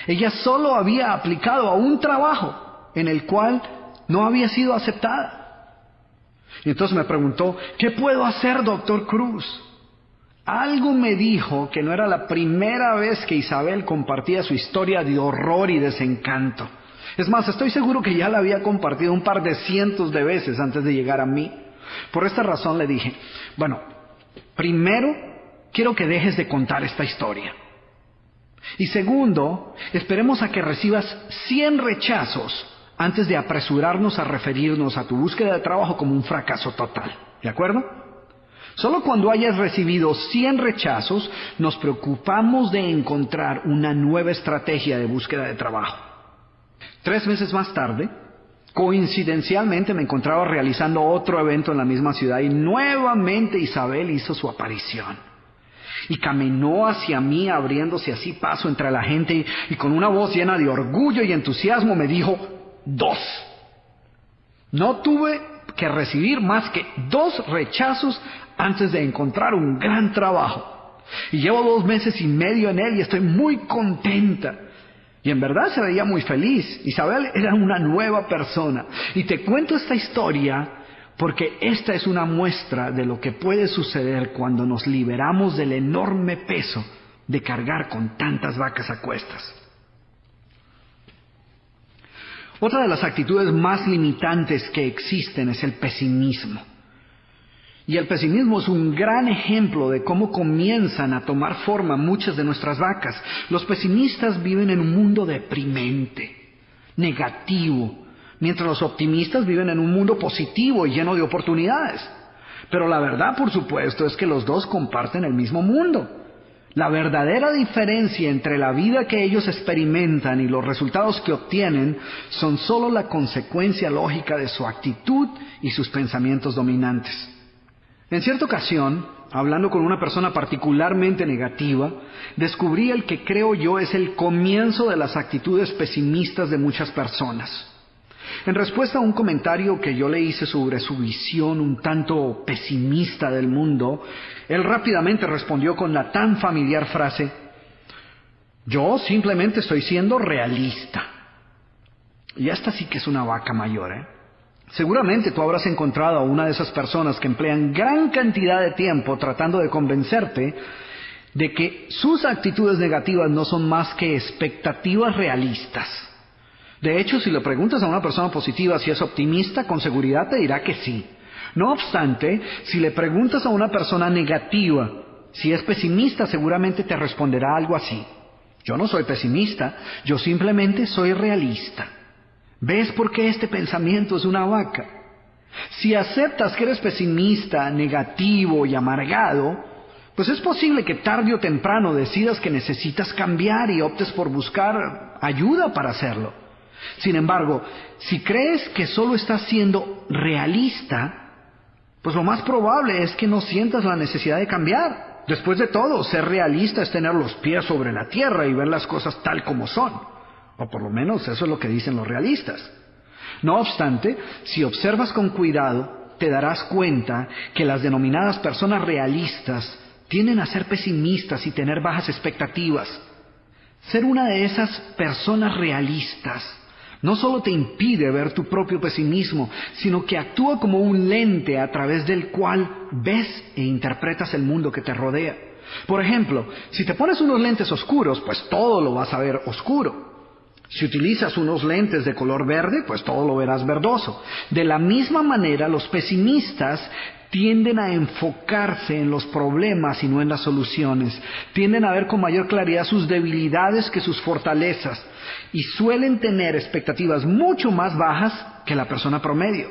ella solo había aplicado a un trabajo en el cual no había sido aceptada. Y entonces me preguntó, ¿qué puedo hacer, doctor Cruz? Algo me dijo que no era la primera vez que Isabel compartía su historia de horror y desencanto. Es más, estoy seguro que ya la había compartido un par de cientos de veces antes de llegar a mí. Por esta razón le dije, bueno, primero quiero que dejes de contar esta historia. Y segundo, esperemos a que recibas 100 rechazos antes de apresurarnos a referirnos a tu búsqueda de trabajo como un fracaso total. ¿De acuerdo? Solo cuando hayas recibido 100 rechazos, nos preocupamos de encontrar una nueva estrategia de búsqueda de trabajo. 3 meses más tarde, coincidencialmente me encontraba realizando otro evento en la misma ciudad y nuevamente Isabel hizo su aparición. Y caminó hacia mí abriéndose así paso entre la gente y con una voz llena de orgullo y entusiasmo me dijo, 2. No tuve que recibir más que 2 rechazos antes de encontrar un gran trabajo. Y llevo 2 meses y medio en él y estoy muy contenta. Y en verdad se veía muy feliz. Isabel era una nueva persona. Y te cuento esta historia porque esta es una muestra de lo que puede suceder cuando nos liberamos del enorme peso de cargar con tantas vacas a cuestas. Otra de las actitudes más limitantes que existen es el pesimismo. Y el pesimismo es un gran ejemplo de cómo comienzan a tomar forma muchas de nuestras vacas. Los pesimistas viven en un mundo deprimente, negativo, mientras los optimistas viven en un mundo positivo y lleno de oportunidades. Pero la verdad, por supuesto, es que los dos comparten el mismo mundo. La verdadera diferencia entre la vida que ellos experimentan y los resultados que obtienen son solo la consecuencia lógica de su actitud y sus pensamientos dominantes. En cierta ocasión, hablando con una persona particularmente negativa, descubrí el que creo yo es el comienzo de las actitudes pesimistas de muchas personas. En respuesta a un comentario que yo le hice sobre su visión un tanto pesimista del mundo, él rápidamente respondió con la tan familiar frase, yo simplemente estoy siendo realista. Y esta sí que es una vaca mayor, ¿eh? Seguramente tú habrás encontrado a una de esas personas que emplean gran cantidad de tiempo tratando de convencerte de que sus actitudes negativas no son más que expectativas realistas. De hecho, si le preguntas a una persona positiva si es optimista, con seguridad te dirá que sí. No obstante, si le preguntas a una persona negativa si es pesimista, seguramente te responderá algo así. Yo no soy pesimista, yo simplemente soy realista. ¿Ves por qué este pensamiento es una vaca? Si aceptas que eres pesimista, negativo y amargado, pues es posible que tarde o temprano decidas que necesitas cambiar y optes por buscar ayuda para hacerlo. Sin embargo, si crees que solo estás siendo realista, pues lo más probable es que no sientas la necesidad de cambiar. Después de todo, ser realista es tener los pies sobre la tierra y ver las cosas tal como son. O por lo menos eso es lo que dicen los realistas. No obstante, si observas con cuidado, te darás cuenta que las denominadas personas realistas tienden a ser pesimistas y tener bajas expectativas. Ser una de esas personas realistas no solo te impide ver tu propio pesimismo, sino que actúa como un lente a través del cual ves e interpretas el mundo que te rodea. Por ejemplo, si te pones unos lentes oscuros, pues todo lo vas a ver oscuro. Si utilizas unos lentes de color verde, pues todo lo verás verdoso. De la misma manera, los pesimistas tienden a enfocarse en los problemas y no en las soluciones. Tienden a ver con mayor claridad sus debilidades que sus fortalezas. Y suelen tener expectativas mucho más bajas que la persona promedio.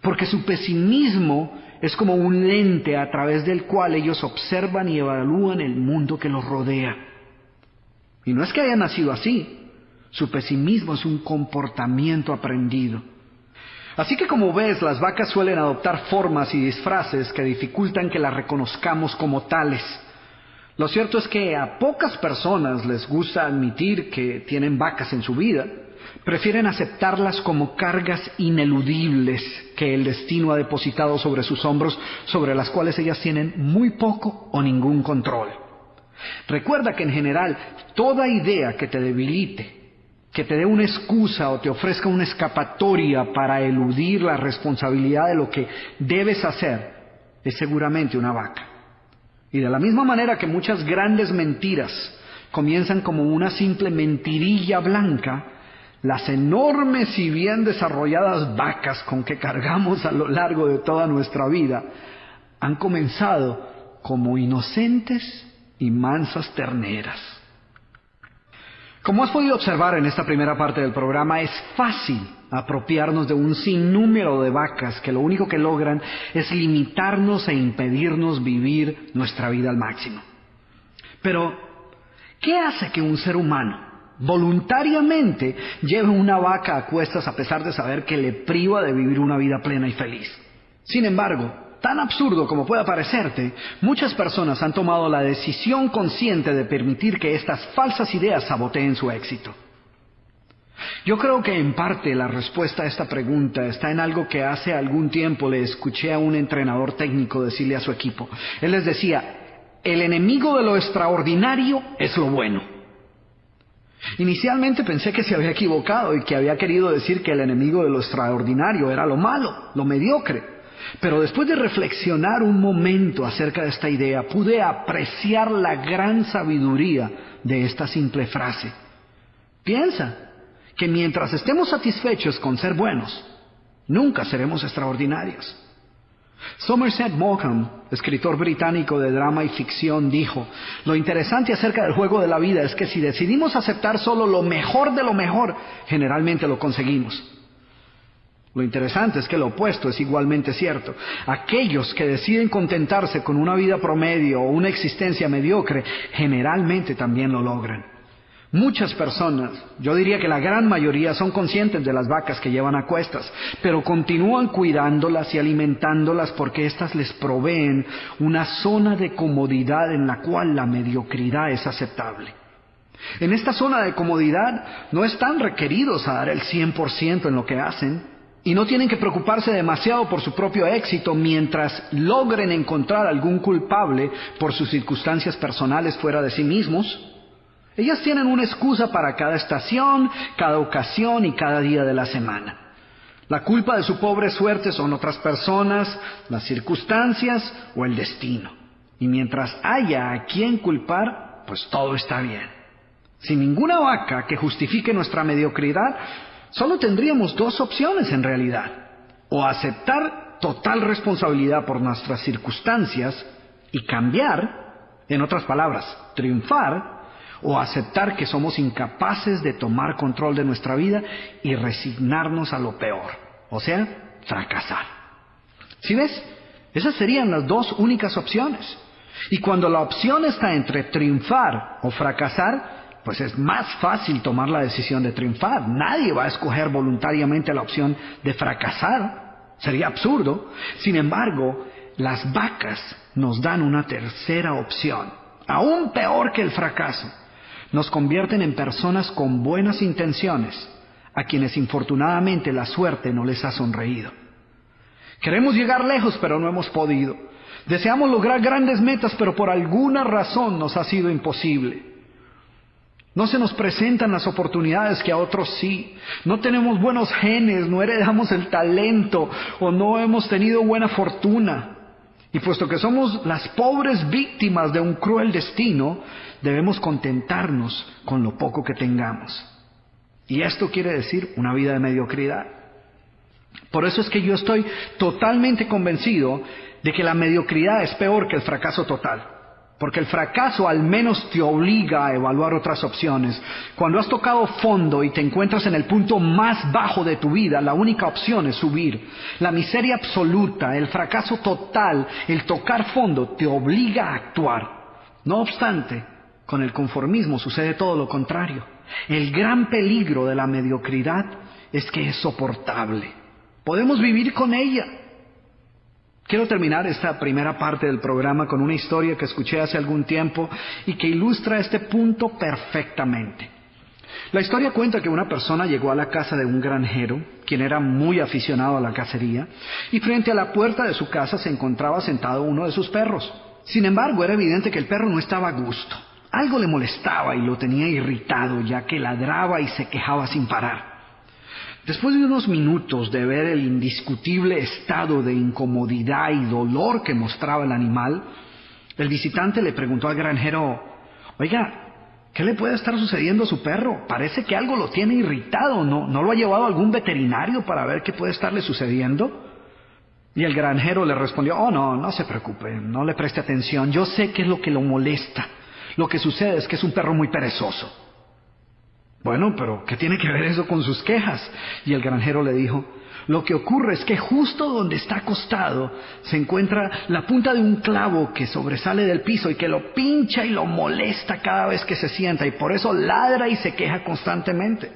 Porque su pesimismo es como un lente a través del cual ellos observan y evalúan el mundo que los rodea. Y no es que hayan nacido así. Su pesimismo es un comportamiento aprendido. Así que como ves, las vacas suelen adoptar formas y disfraces que dificultan que las reconozcamos como tales. Lo cierto es que a pocas personas les gusta admitir que tienen vacas en su vida. Prefieren aceptarlas como cargas ineludibles que el destino ha depositado sobre sus hombros, sobre las cuales ellas tienen muy poco o ningún control. Recuerda que en general, toda idea que te debilite, que te dé una excusa o te ofrezca una escapatoria para eludir la responsabilidad de lo que debes hacer, es seguramente una vaca. Y de la misma manera que muchas grandes mentiras comienzan como una simple mentirilla blanca, las enormes y bien desarrolladas vacas con que cargamos a lo largo de toda nuestra vida han comenzado como inocentes y mansas terneras. Como has podido observar en esta primera parte del programa, es fácil apropiarnos de un sinnúmero de vacas que lo único que logran es limitarnos e impedirnos vivir nuestra vida al máximo. Pero, ¿qué hace que un ser humano voluntariamente lleve una vaca a cuestas a pesar de saber que le priva de vivir una vida plena y feliz? Sin embargo, tan absurdo como pueda parecerte, muchas personas han tomado la decisión consciente de permitir que estas falsas ideas saboteen su éxito. Yo creo que en parte la respuesta a esta pregunta está en algo que hace algún tiempo le escuché a un entrenador técnico decirle a su equipo. Él les decía, el enemigo de lo extraordinario es lo bueno. Inicialmente pensé que se había equivocado y que había querido decir que el enemigo de lo extraordinario era lo malo, lo mediocre. Pero después de reflexionar un momento acerca de esta idea, pude apreciar la gran sabiduría de esta simple frase. Piensa que mientras estemos satisfechos con ser buenos, nunca seremos extraordinarios. Somerset Maugham, escritor británico de drama y ficción, dijo, lo interesante acerca del juego de la vida es que si decidimos aceptar solo lo mejor de lo mejor, generalmente lo conseguimos. Lo interesante es que lo opuesto es igualmente cierto. Aquellos que deciden contentarse con una vida promedio o una existencia mediocre, generalmente también lo logran. Muchas personas, yo diría que la gran mayoría, son conscientes de las vacas que llevan a cuestas, pero continúan cuidándolas y alimentándolas porque éstas les proveen una zona de comodidad en la cual la mediocridad es aceptable. En esta zona de comodidad no están requeridos a dar el 100% en lo que hacen, y no tienen que preocuparse demasiado por su propio éxito mientras logren encontrar algún culpable por sus circunstancias personales fuera de sí mismos. Ellas tienen una excusa para cada estación, cada ocasión y cada día de la semana. La culpa de su pobre suerte son otras personas, las circunstancias o el destino. Y mientras haya a quien culpar, pues todo está bien. Sin ninguna vaca que justifique nuestra mediocridad, solo tendríamos dos opciones en realidad. O aceptar total responsabilidad por nuestras circunstancias y cambiar, en otras palabras, triunfar, o aceptar que somos incapaces de tomar control de nuestra vida y resignarnos a lo peor, o sea, fracasar. ¿Sí ves? Esas serían las dos únicas opciones. Y cuando la opción está entre triunfar o fracasar, pues es más fácil tomar la decisión de triunfar. Nadie va a escoger voluntariamente la opción de fracasar. Sería absurdo. Sin embargo, las vacas nos dan una tercera opción, aún peor que el fracaso. nos convierten en personas con buenas intenciones, a quienes infortunadamente la suerte no les ha sonreído. Queremos llegar lejos, pero no hemos podido. Deseamos lograr grandes metas, pero por alguna razón nos ha sido imposible. No se nos presentan las oportunidades que a otros sí. No tenemos buenos genes, no heredamos el talento o no hemos tenido buena fortuna. Y puesto que somos las pobres víctimas de un cruel destino, debemos contentarnos con lo poco que tengamos. Y esto quiere decir una vida de mediocridad. Por eso es que yo estoy totalmente convencido de que la mediocridad es peor que el fracaso total. Porque el fracaso al menos te obliga a evaluar otras opciones. Cuando has tocado fondo y te encuentras en el punto más bajo de tu vida, la única opción es subir. La miseria absoluta, el fracaso total, el tocar fondo te obliga a actuar. No obstante, con el conformismo sucede todo lo contrario. El gran peligro de la mediocridad es que es soportable. Podemos vivir con ella. Quiero terminar esta primera parte del programa con una historia que escuché hace algún tiempo y que ilustra este punto perfectamente. La historia cuenta que una persona llegó a la casa de un granjero, quien era muy aficionado a la cacería, y frente a la puerta de su casa se encontraba sentado uno de sus perros. Sin embargo, era evidente que el perro no estaba a gusto. Algo le molestaba y lo tenía irritado, ya que ladraba y se quejaba sin parar. Después de unos minutos de ver el indiscutible estado de incomodidad y dolor que mostraba el animal, el visitante le preguntó al granjero: «Oiga, ¿qué le puede estar sucediendo a su perro? Parece que algo lo tiene irritado. ¿No lo ha llevado a algún veterinario para ver qué puede estarle sucediendo?» Y el granjero le respondió: «Oh, no se preocupe, no le preste atención. Yo sé qué es lo que lo molesta. Lo que sucede es que es un perro muy perezoso». «Bueno, pero ¿qué tiene que ver eso con sus quejas?». Y el granjero le dijo: «Lo que ocurre es que justo donde está acostado se encuentra la punta de un clavo que sobresale del piso y que lo pincha y lo molesta cada vez que se sienta, y por eso ladra y se queja constantemente».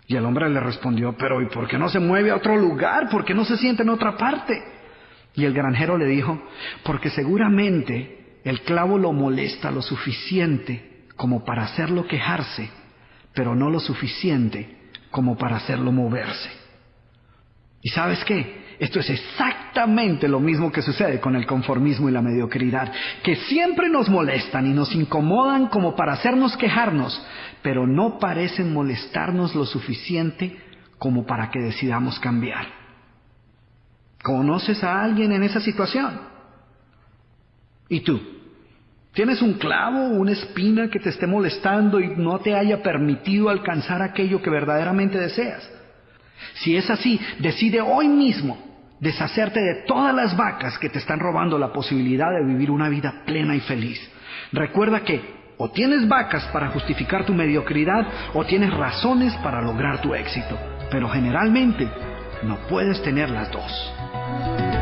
Y el hombre le respondió: «Pero ¿y por qué no se mueve a otro lugar? ¿Por qué no se sienta en otra parte?». Y el granjero le dijo: «Porque seguramente el clavo lo molesta lo suficiente como para hacerlo quejarse, pero no lo suficiente como para hacerlo moverse». ¿Y sabes qué? Esto es exactamente lo mismo que sucede con el conformismo y la mediocridad, que siempre nos molestan y nos incomodan como para hacernos quejarnos, pero no parecen molestarnos lo suficiente como para que decidamos cambiar. ¿Conoces a alguien en esa situación? ¿Y tú? ¿Tienes un clavo o una espina que te esté molestando y no te haya permitido alcanzar aquello que verdaderamente deseas? Si es así, decide hoy mismo deshacerte de todas las vacas que te están robando la posibilidad de vivir una vida plena y feliz. Recuerda que o tienes vacas para justificar tu mediocridad o tienes razones para lograr tu éxito, pero generalmente no puedes tener las dos.